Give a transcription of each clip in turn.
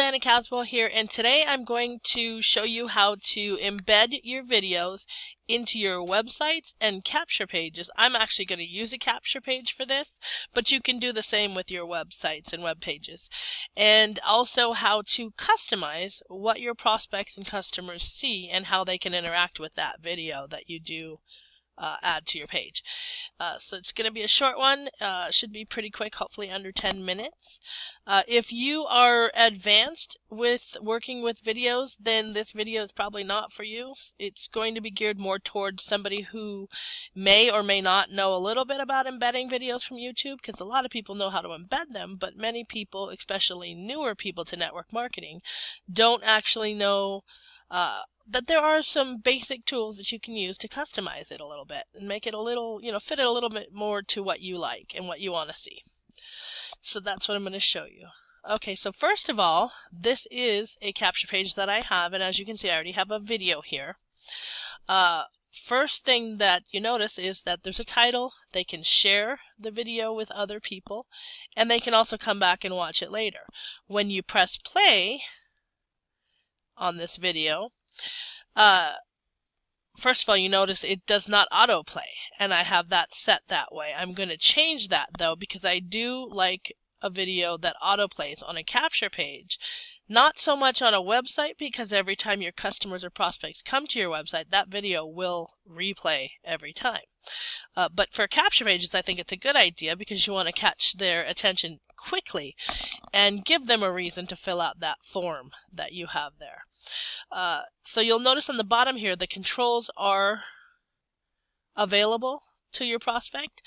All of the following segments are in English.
Diana Caswell here, and today I'm going to show you how to embed your videos into your websites and capture pages. I'm actually going to use a capture page for this, but you can do the same with your websites and web pages. And also how to customize what your prospects and customers see and how they can interact with that video that you do add to your page. So it's going to be a short one. Should be pretty quick, hopefully under 10 minutes. If you are advanced with working with videos, then this video is probably not for you. It's going to be geared more towards somebody who may or may not know a little bit about embedding videos from YouTube, because a lot of people know how to embed them, but many people, especially newer people to network marketing, don't actually know that there are some basic tools that you can use to customize it a little bit and make it a little, fit it a little bit more to what you like and what you want to see. So that's what I'm going to show you. Okay, so first of all, this is a capture page that I have, and as you can see, I already have a video here. First thing that you notice is that there's a title. They can share the video with other people, and they can also come back and watch it later. When you press play on this video, first of all, you notice it does not autoplay, and I have that set that way. I'm going to change that though, because I do like a video that autoplays on a capture page. Not so much on a website, because every time your customers or prospects come to your website, that video will replay every time. But for capture pages, I think it's a good idea because you want to catch their attention quickly and give them a reason to fill out that form that you have there. So you'll notice on the bottom here the controls are available to your prospect.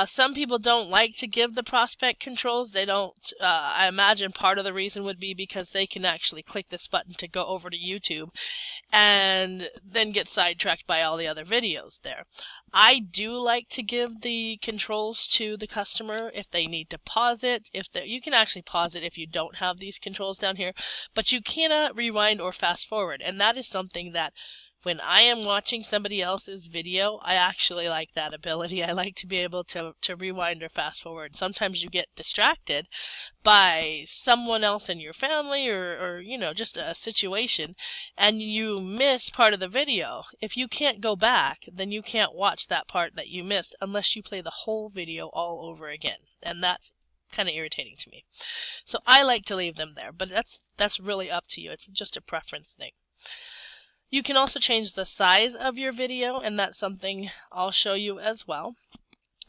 Some people don't like to give the prospect controls. They don't. I imagine part of the reason would be because they can actually click this button to go over to YouTube and then get sidetracked by all the other videos there. I do like to give the controls to the customer if they need to pause it. You can actually pause it if you don't have these controls down here, but you cannot rewind or fast forward, and that is something that when I am watching somebody else's video, I actually like that ability. I like to be able to rewind or fast forward. Sometimes you get distracted by someone else in your family or just a situation, and you miss part of the video. If you can't go back, then you can't watch that part that you missed unless you play the whole video all over again, and that's kind of irritating to me. So I like to leave them there, but that's really up to you. It's just a preference thing. You can also change the size of your video, and that's something I'll show you as well.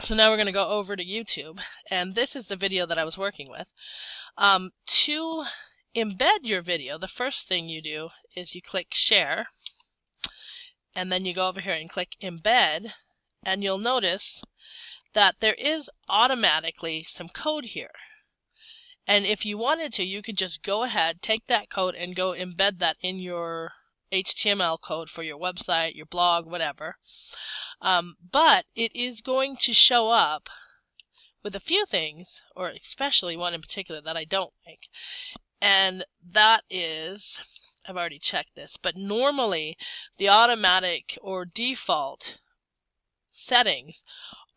So now we're going to go over to YouTube, and this is the video that I was working with. To embed your video, the first thing you do is you click Share, and then you go over here and click Embed, and you'll notice that there is automatically some code here. And if you wanted to, you could just go ahead, take that code, and go embed that in your HTML code for your website, your blog, whatever. But it is going to show up with a few things, or especially one in particular that I don't like. And that is, I've already checked this, but normally the automatic or default settings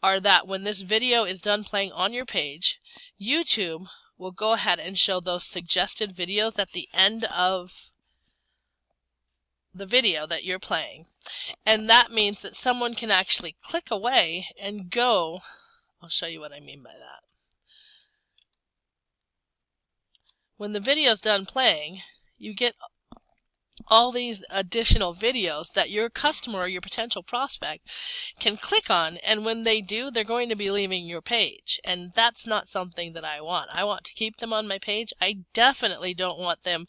are that when this video is done playing on your page, YouTube will go ahead and show those suggested videos at the end of the video that you're playing, and that means that someone can actually click away and go. I'll show you what I mean by that. When the video's done playing, you get all these additional videos that your customer or your potential prospect can click on, and when they do, they're going to be leaving your page, and that's not something that I want. I want to keep them on my page. I definitely don't want them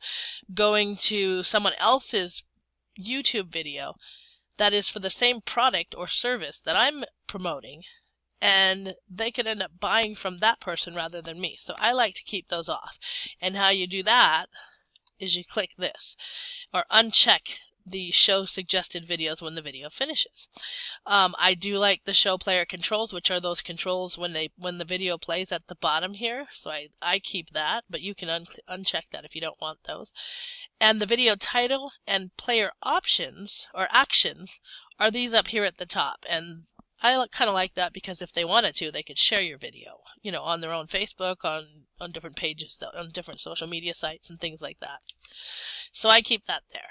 going to someone else's YouTube video that is for the same product or service that I'm promoting, and they could end up buying from that person rather than me. So I like to keep those off. And how you do that is you click this, or uncheck the show suggested videos when the video finishes. I do like the show player controls, which are those controls when the video plays at the bottom here. So I keep that, but you can uncheck that if you don't want those. And the video title and player options or actions are these up here at the top, and I kind of like that because if they wanted to, they could share your video, you know, on their own Facebook, on different pages, on different social media sites and things like that. So I keep that there.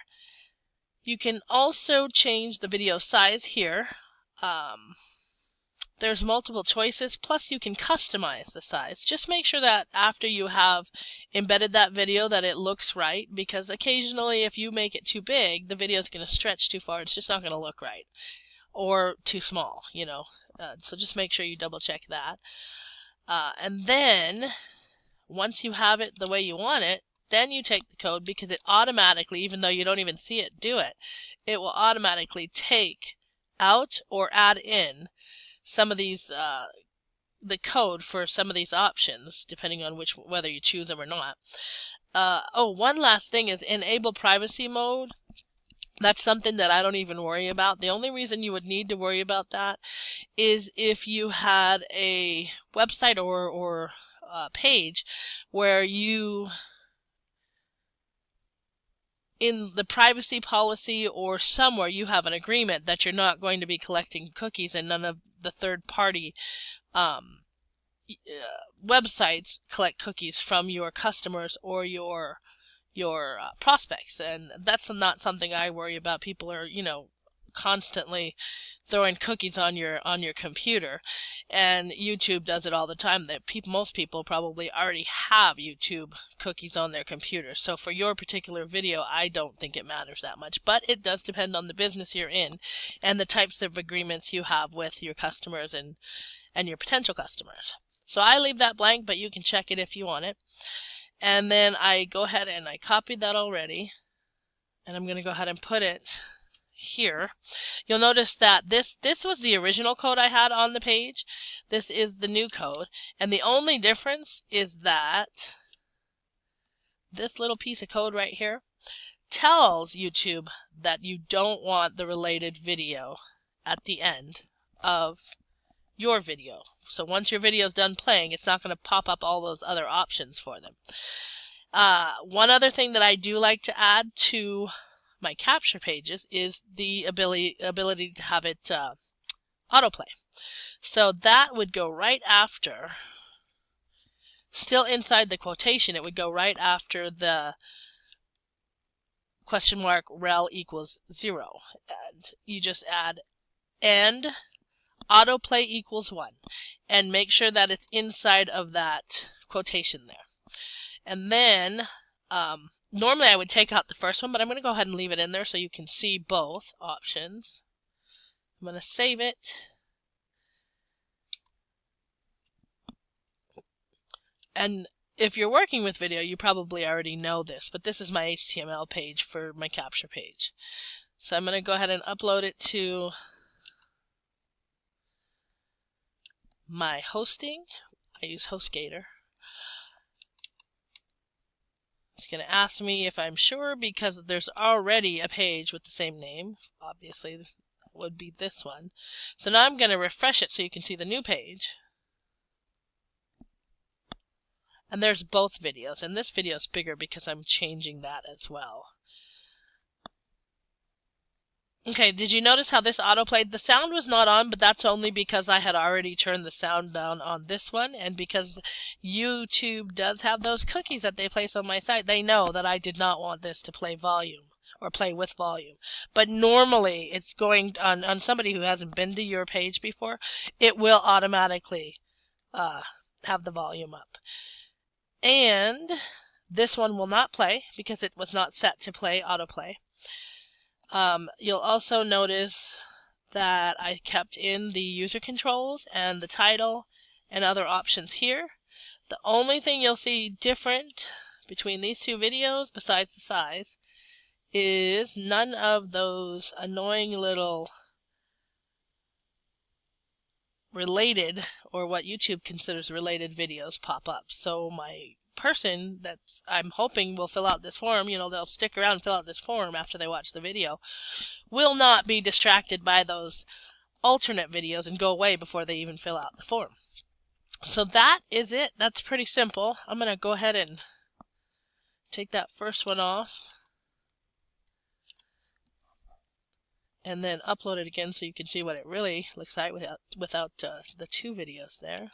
You can also change the video size here. There's multiple choices, plus you can customize the size. Just make sure that after you have embedded that video that it looks right, because occasionally if you make it too big, the video is going to stretch too far. It's just not going to look right, or too small, you know. So just make sure you double check that. And then once you have it the way you want it, then you take the code, because it automatically, even though you don't even see it do it, it will automatically take out or add in some of these, the code for some of these options, depending on whether you choose them or not. One last thing is enable privacy mode. That's something that I don't even worry about. The only reason you would need to worry about that is if you had a website or page where you, in the privacy policy or somewhere, you have an agreement that you're not going to be collecting cookies, and none of the third-party websites collect cookies from your customers or your prospects. And that's not something I worry about. People are, you know, constantly throwing cookies on your computer, and YouTube does it all the time. That most people probably already have YouTube cookies on their computer. So for your particular video, I don't think it matters that much, but it does depend on the business you're in and the types of agreements you have with your customers and your potential customers. So I leave that blank, but you can check it if you want it. And then I go ahead and I copied that already, and I'm going to go ahead and put it here. You'll notice that this was the original code I had on the page. This is the new code, and the only difference is that this little piece of code right here tells YouTube that you don't want the related video at the end of your video. So once your video is done playing, it's not going to pop up all those other options for them. One other thing that I do like to add to my capture pages is the ability to have it autoplay. So that would go right after, still inside the quotation, it would go right after the question mark rel equals 0. And you just add and autoplay equals 1, and make sure that it's inside of that quotation there. And then normally I would take out the first one, but I'm going to go ahead and leave it in there so you can see both options. I'm going to save it. And if you're working with video, you probably already know this, but this is my HTML page for my capture page. So I'm going to go ahead and upload it to my hosting. I use HostGator. It's going to ask me if I'm sure, because there's already a page with the same name. Obviously, that would be this one. So now I'm going to refresh it so you can see the new page. And there's both videos, and this video is bigger because I'm changing that as well. Okay, did you notice how this autoplayed? The sound was not on, but that's only because I had already turned the sound down on this one, and because YouTube does have those cookies that they place on my site, they know that I did not want this to play volume or play with volume. But normally it's going on somebody who hasn't been to your page before, it will automatically have the volume up. And this one will not play because it was not set to play autoplay. You'll also notice that I kept in the user controls and the title and other options here. The only thing you'll see different between these two videos, besides the size, is none of those annoying little related, or what YouTube considers related, videos pop up. So my person that I'm hoping will fill out this form, you know, they'll stick around and fill out this form after they watch the video, will not be distracted by those alternate videos and go away before they even fill out the form. So that is it. That's pretty simple. I'm going to go ahead and take that first one off. and then upload it again so you can see what it really looks like without the 2 videos there.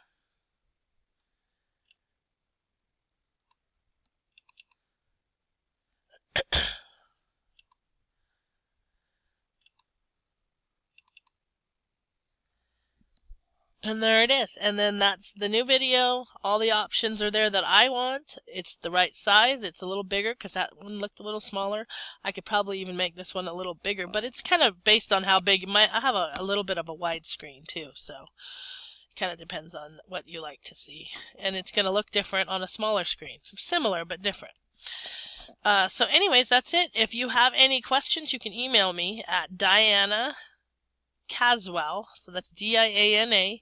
And there it is. And then that's the new video. All the options are there that I want. It's the right size. It's a little bigger because that one looked a little smaller. I could probably even make this one a little bigger, but it's kind of based on how big. I have a little bit of a wide screen too, so it kind of depends on what you like to see. And it's going to look different on a smaller screen. Similar, but different. So anyways, that's it. If you have any questions, you can email me at Diana Caswell. So that's DianaCaswell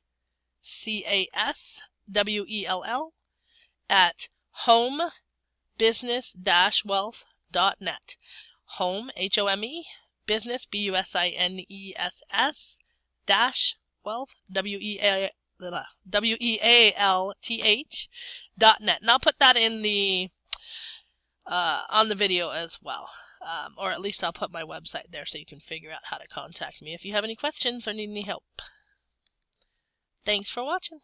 at homebusiness-wealth.net. Home, H-O-M-E, business, B-U-S-I-N-E-S-S, dash wealth, W-E-A-L-T-H, .net. And I'll put that in the on the video as well. Or at least I'll put my website there so you can figure out how to contact me if you have any questions or need any help. Thanks for watching.